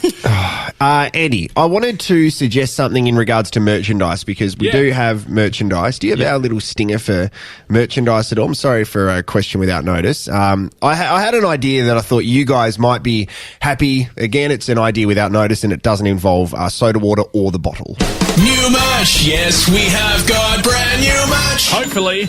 Andy, I wanted to suggest something in regards to merchandise, because we do have merchandise. Do you have our little stinger for merchandise at all? I'm sorry for a question without notice. I had an idea that I thought you guys might be happy. Again, it's an idea without notice, and it doesn't involve soda water or the bottle. New merch, yes, we have got brand new merch. Hopefully.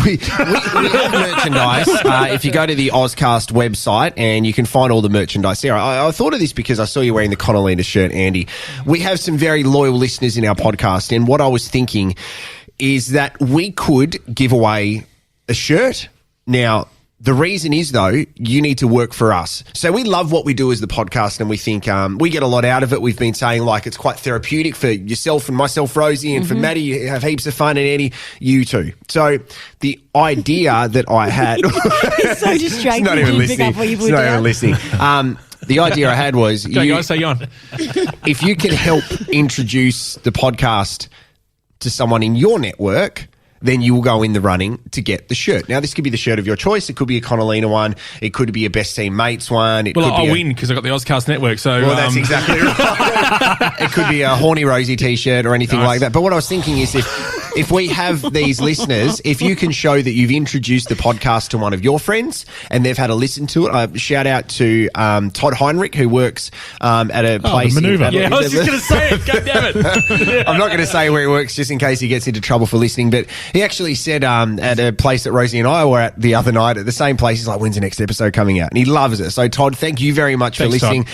we have merchandise. If you go to the Ozcast website, and you can find all the merchandise there. I thought of this because I saw you wearing the Connolina shirt, Andy. We have some very loyal listeners in our podcast, and what I was thinking is that we could give away a shirt. Now, the reason is, though, you need to work for us. So we love what we do as the podcast, and we think we get a lot out of it. We've been saying, like, it's quite therapeutic for yourself and myself, Rosie, and for Matty. You have heaps of fun, and Eddie, you too. So the idea that I had... He's so distracted. Not even Pick listening. up what you It's put not down. even listening. The idea I had was... Go, guys, say on. If you can help introduce the podcast to someone in your network, then you will go in the running to get the shirt. Now, this could be the shirt of your choice. It could be a Connolina one. It could be a Best Team Mates one. I'll win because I got the Ozcast network. So, well, that's exactly right. It could be a Horny Rosie t-shirt or anything like that. But what I was thinking is, if if we have these listeners, if you can show that you've introduced the podcast to one of your friends and they've had a listen to it, shout out to Todd Heinrich, who works at a place. Maneuver. I was just going to say it. God damn it. I'm not going to say where he works just in case he gets into trouble for listening, but he actually said at a place that Rosie and I were at the other night, at the same place, he's like, when's the next episode coming out? And he loves it. So, Todd, thank you very much for listening.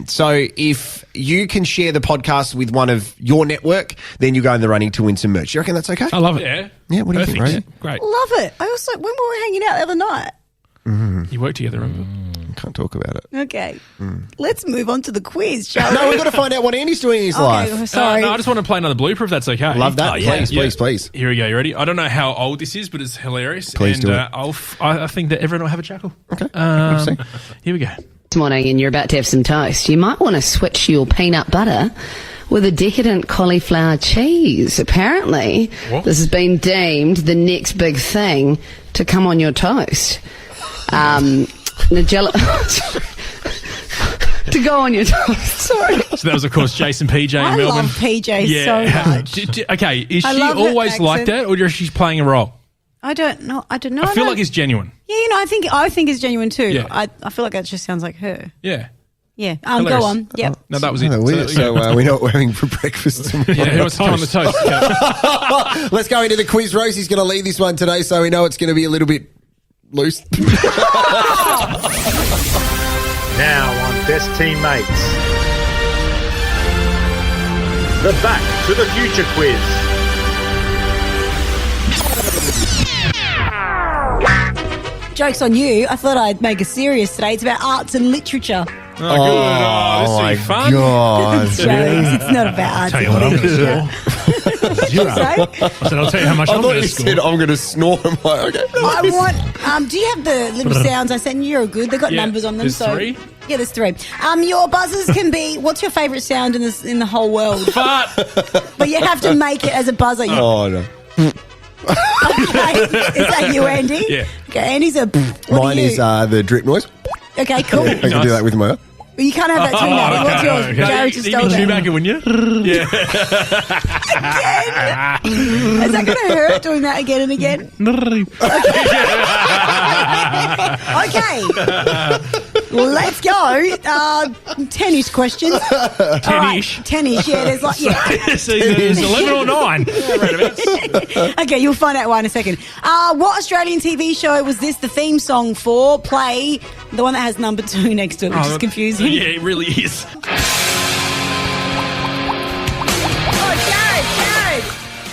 So if you can share the podcast with one of your network, then you go in the running to win some merch. You reckon that's okay? I love it. Yeah, what do you think, Rosie? Great. Love it. I also, when we were hanging out the other night. You work together, remember? Can't talk about it. Okay. Let's move on to the quiz, shall we? No, we've got to find out what Andy's doing in his life. Okay, sorry. No, I just want to play another blooper if that's okay. Love that. Please. Here we go. You ready? I don't know how old this is, but it's hilarious. Please do it. I think that everyone will have a chuckle. Okay. Here we go. This morning and you're about to have some toast, you might want to switch your peanut butter with a decadent cauliflower cheese. Apparently, this has been deemed the next big thing to come on your toast. Nigella... to go on your toast. Sorry. So that was, of course, Jason PJ in I Melbourne. love PJ so much. Okay, is I she love that always like accent. that, or is she playing a role? I don't know. I feel like it's genuine. Yeah, I think it's genuine too. Yeah. I feel like that just sounds like her. Yeah. Yeah. Hilarious. Go on. Yep. No, that was it. So we know what we're having for breakfast tomorrow. Yeah, who wants to come on the toast? Okay. Let's go into the quiz. Rosie's going to lead this one today, so we know it's going to be a little bit loose. Now on Best Teammates. The Back to the Future quiz. Joke's on you. I thought I'd make it serious today. It's about arts and literature. Oh, good. Oh, this will be fun. God. Jokes. It's not about arts Tell you and what, literature. Zero. So, I said, I'll tell you how much I I'm thought going you to said score. I'm going to snore. I'm like, okay. I want. Do you have the little sounds I sent you? You're good. They've got Yeah. numbers on them. There's so 3? Yeah, there's 3. Your buzzers can be. What's your favourite sound in the whole world? Fart. But you have to make it as a buzzer. Oh, no. Okay. Is that you, Andy? Yeah. Okay, Andy's a. What Mine are you? is the drip noise. Okay, cool. I can do that with my... Well, you can't have that too, Matty. What's yours? Okay. Jared just Even stole that. Chewbacca, wouldn't you? Yeah. Again? Is that going to hurt doing that again and again? Okay. Let's go. 10-ish questions. Ten-ish? 10-ish, yeah. There's like, yeah. So there's 11 or 9. Okay, you'll find out why in a second. What Australian TV show was this the theme song for? Play the one that has number 2 next to it, which is confusing. Yeah, it really is. Oh, Jared.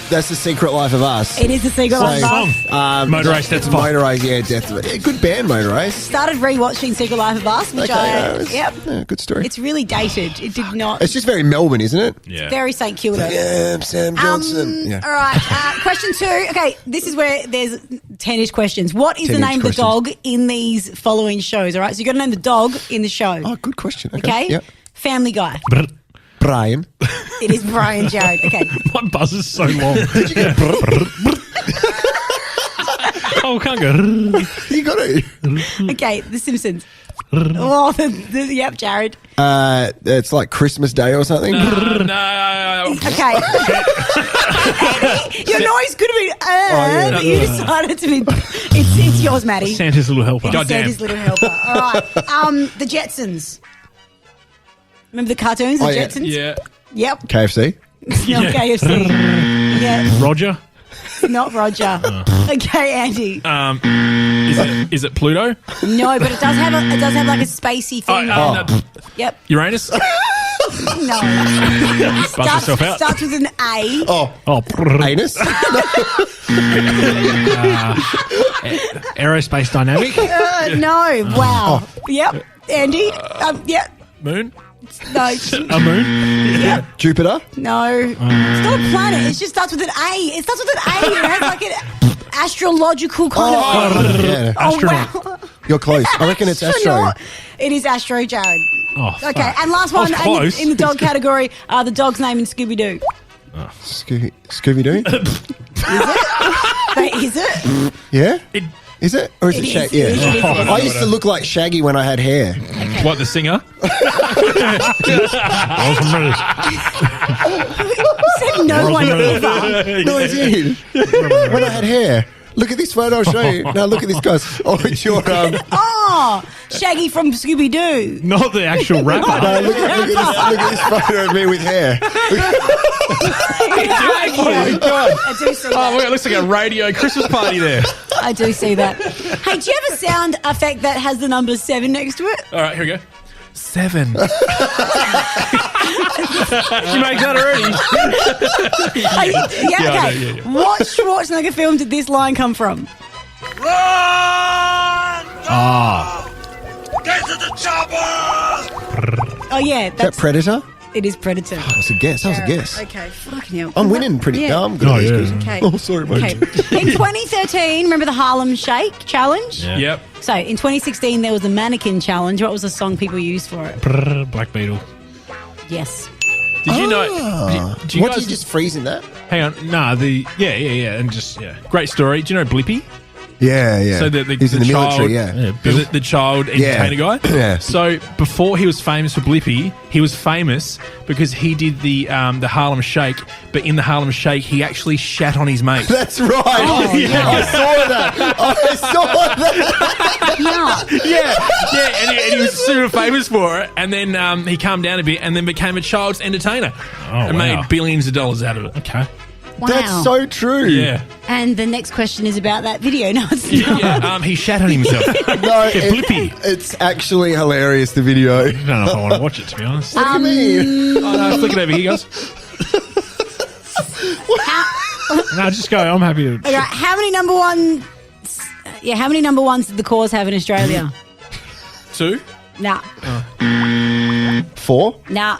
That's The Secret Life of Us. It is The Secret Life of Us. Motor Race, Death of Us. Motor Race, yeah, Death of Us. Yeah, good band, Motor Race. Started rewatching Secret Life of Us, which Yeah, good story. It's really dated. It did not. It's just very Melbourne, isn't it? Yeah. Very St Kilda. Yeah, I'm Sam Johnson. All right. Question 2. Okay, this is where there's 10-ish questions. What is the 10-ish name of the dog in these following shows? All right, so you've got to name the dog in the show. Oh, good question. Okay? Yep. Family Guy. Brian. It is Brian Jared. Okay. My buzz is so long. Did you get Oh, can't go. You got it. Okay, The Simpsons. Oh, yep, Jared. It's like Christmas Day or something. No. Okay. Your noise could have been, but you decided to be. It's yours, Matty. Santa's little helper. It's Santa's little helper. All right. The Jetsons. Remember the cartoons, the Jetsons? Yeah. Yep. KFC. It's not KFC. Yeah. Roger. Not Roger. Okay, Andy. Is it Pluto? No, but it does have like a spacey thing. No. Yep. Uranus? No. Buzz yourself out. Starts with an A. Oh, Anus. Aerospace Dynamic. No. Wow. Yep. Andy. Yep. Moon? No. A moon. Yep. Jupiter. No. It's not a planet. It just starts with an A. It starts with an A. It has like an astrological kind of. Yeah. Astronaut. wow. You're close. I reckon it's Astro. Astronaut. It is Astro, Jared. Oh, Okay, fuck. and last one I was close. in the dog category, the dog's name in Scooby-Doo. Scooby Doo. Is it? Yeah. Is it? Or is it It Shaggy? is. Yeah. It is. I used to look like Shaggy when I had hair. What, the singer? Said no one ever. No, I did. When I had hair. Look at this photo, I'll show you. Now look at this, guys. Oh, it's your Oh, Shaggy from Scooby Doo. Not the actual rapper. No, look at this photo of me with hair. Oh, my God. I do see Oh, that. it looks like a radio Christmas party there. I do see that. Hey, do you have a sound effect that has the number 7 next to it? All right, here we go. 7. She makes that already. Yeah, Yeah, okay. yeah. What Schwarzenegger film did this line come from? Get to the chopper! Oh, yeah. Is that Predator? It is Predator. That was a guess. That was a guess. Okay, fucking hell. I'm winning pretty. Yeah. I'm good at these quizzes. Okay. Oh, sorry, mate. Okay. In 2013, remember the Harlem Shake challenge? Yeah. Yep. So in 2016, there was a mannequin challenge. What was the song people used for it? Brrr, Black Beetle. Yes. Did you know? Do you What, guys did you just freeze in that? hang on? Nah, and just Great story. Do you know Blippy? Yeah, yeah. So the He's in the child, military, yeah. the child entertainer guy. Yeah. So before he was famous for Blippy, he was famous because he did the Harlem Shake. But in the Harlem Shake, he actually shat on his mate. That's right. Oh, yeah. I saw that. I saw that. Yeah. and he was super famous for it. And then he calmed down a bit and then became a child's entertainer and wow. made billions of dollars out of it. Okay. Wow. That's so true. Yeah. And the next question is about that video. No, it's not. Yeah, he shat on himself. No, Blippy. it's actually hilarious, the video. I don't know if I want to watch it, to be honest. What do you mean? Oh, no, flick it over here, guys. No, just go. I'm happy to. Okay, how many number ones? Yeah, how many number ones did the Cause have in Australia? 2. Nah. 4? Nah.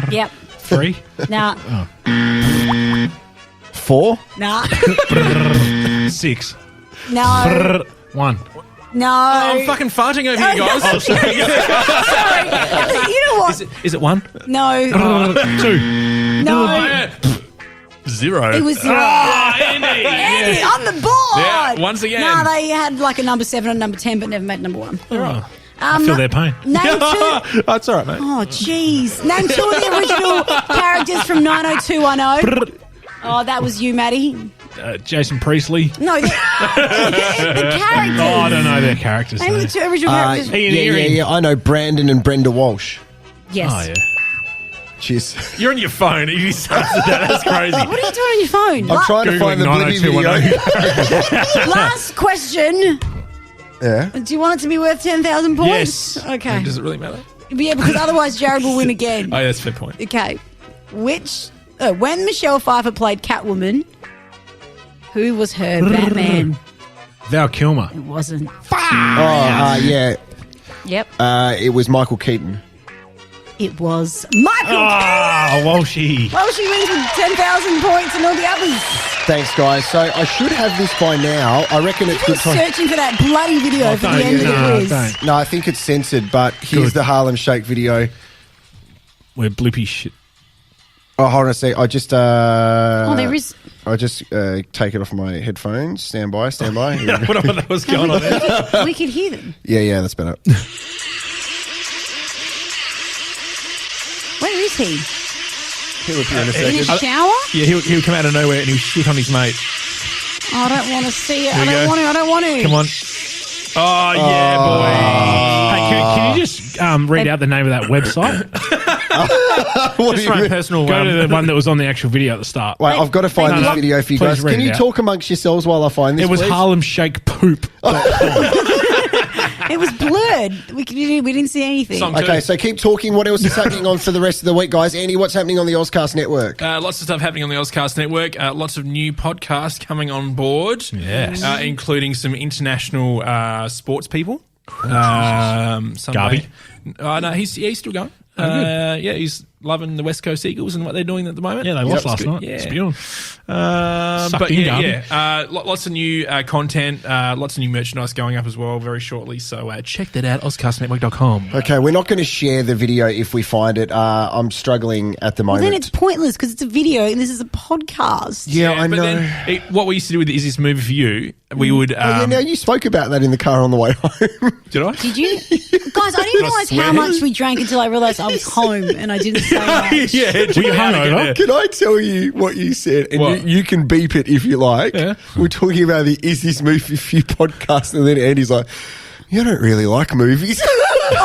Yep. 3. Nah. 4? Nah. 6. No. 1. No. I'm fucking farting over here, guys. No. Sorry. You know what? Is it 1? No. 2. No. 0. It was 0. Andy. Andy, on the board. Yeah, once again. No, they had like a number 7 and number 10, but never made number 1. I feel their pain. Name 2. That's all right, mate. Oh, jeez. Name 2 of the original characters from 90210. Oh, that was you, Matty. Jason Priestley. No, the characters. Oh, I don't know their characters. Name the 2 original characters. Yeah. I know Brandon and Brenda Walsh. Yes. Oh, yeah. Jeez. You're on your phone. You started that. That's crazy. What are you doing on your phone? I'm trying to find the Blippy video. Last question. Yeah. Do you want it to be worth 10,000 points? Yes. Okay. Does it really matter? Yeah, because otherwise Jared will win again. Oh, yeah, that's a fair point. Okay. When Michelle Pfeiffer played Catwoman, who was her Batman? Val Kilmer. It wasn't. Yeah. Yep. It was Michael Keaton. It was Michael Keaton. Walshy. Well, she wins with 10,000 points and all the others. Thanks, guys. So I should have this by now. I reckon it's good Keep time. searching for that bloody video for the end of the quiz. Don't. No, I think it's censored, but here's Good. the Harlem Shake video. We're Blippy shit. Oh, hold on a sec. I just There is. I just take it off my headphones. Stand by. I don't know what was going on there. We could hear them. Yeah, that's better. Where is he? He'll appear in a In second. his shower? Yeah, he'll come out of nowhere and he'll shit on his mate. I don't want to see it. Here I we don't go. want to. I don't want to. Come on. Oh, yeah, boy. Hey, can you just read out the name of that website? What Just do my you mean? personal Go to the one that was on the actual video at the start. Wait, I've got to find this video for you Please guys. read Can it you out. talk amongst yourselves while I find this? It was please? Harlem Shake Poop. It was blurred. We didn't see anything. Song Okay, 2. so keep talking. What else is happening on for the rest of the week, guys? Andy, what's happening on the Ozcast Network? Lots of stuff happening on the Ozcast Network. Lots of new podcasts coming on board. Yes. Including some international sports people. Garvey? No, he's still going. Yeah, he's loving the West Coast Eagles and what they're doing at the moment. Yeah, they lost last good. night. Yeah. Spewing. But yeah, lots of new content, lots of new merchandise going up as well very shortly. So check that out, OzCastNetwork.com. Okay, we're not going to share the video if we find it. I'm struggling at the Well, moment. then it's pointless because it's a video and this is a podcast. Yeah, I but know. then what we used to do with Is This Movie For You, we would... yeah, now you spoke about that in the car on the way home. Did I? Did you? Guys, I didn't realise how much we drank until I realised I was home and I didn't say much. Yeah, Were you hungover? Can I tell you what you said? And What? you can beep it if you like. Yeah. We're talking about the Is This Movie For You podcast, and then Andy's like, you don't really like movies. No.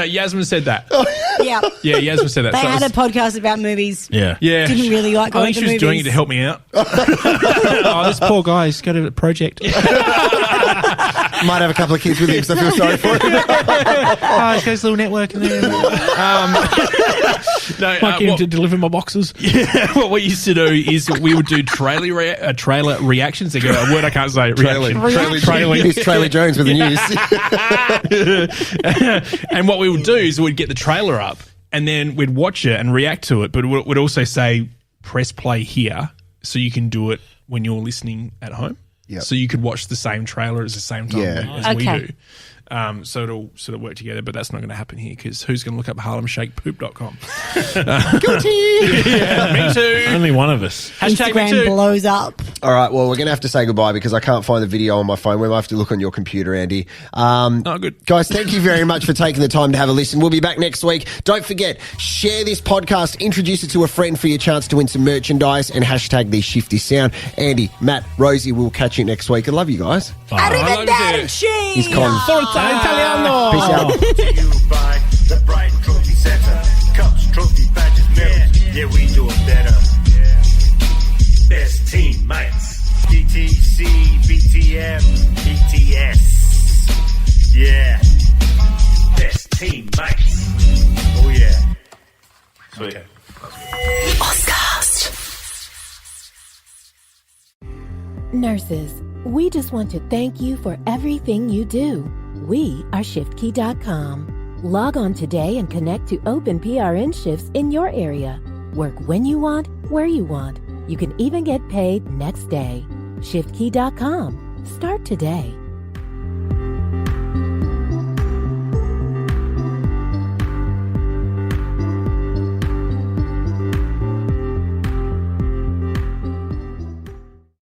Yasmin said that. Yeah. Yeah, Yasmin said that. They So it had a was- podcast about movies. Yeah. yeah. Didn't really like I going think to she was movies. doing it to help me out. Oh, this poor guy. He's got a project. Might have a couple of kids with him, so I feel sorry for him. Oh, he's got his little network in there. No, Like him to deliver my boxes. yeah, what we used to do is we would do trailer reactions. They go, a word I can't say. Reaction. It's Trailer Jones with the news. And what we would do is we'd get the trailer up and then we'd watch it and react to it. But we'd also say, press play here so you can do it when you're listening at home. Yep. So you could watch the same trailer at the same time Yeah. as we Okay. do. So it'll sort of work together, but that's not going to happen here because who's going to look up HarlemShakePoop.com? Yeah, me too. Only one of us. Hashtag me Instagram too. blows up. All right, well, we're going to have to say goodbye because I can't find the video on my phone. We'll have to look on your computer, Andy. Good. Guys, thank you very much for taking the time to have a listen. We'll be back next week. Don't forget, share this podcast, introduce it to a friend for your chance to win some merchandise, and hashtag the Shifty Sound. Andy, Matt, Rosie, we'll catch you next week. I love you guys. Arrivederci. He's con. Forza Italiano. Peace out. To you by the Bright Trophy Center. Cups, trophy, badges, medals. Yeah, we do it better. Best teammates. BTC, BTM, BTS. Yeah. Best teammates. Oh, yeah. Sweet. Nurses, we just want to thank you for everything you do. We are ShiftKey.com. Log on today and connect to open PRN shifts in your area. Work when you want, where you want. You can even get paid next day. ShiftKey.com. Start today.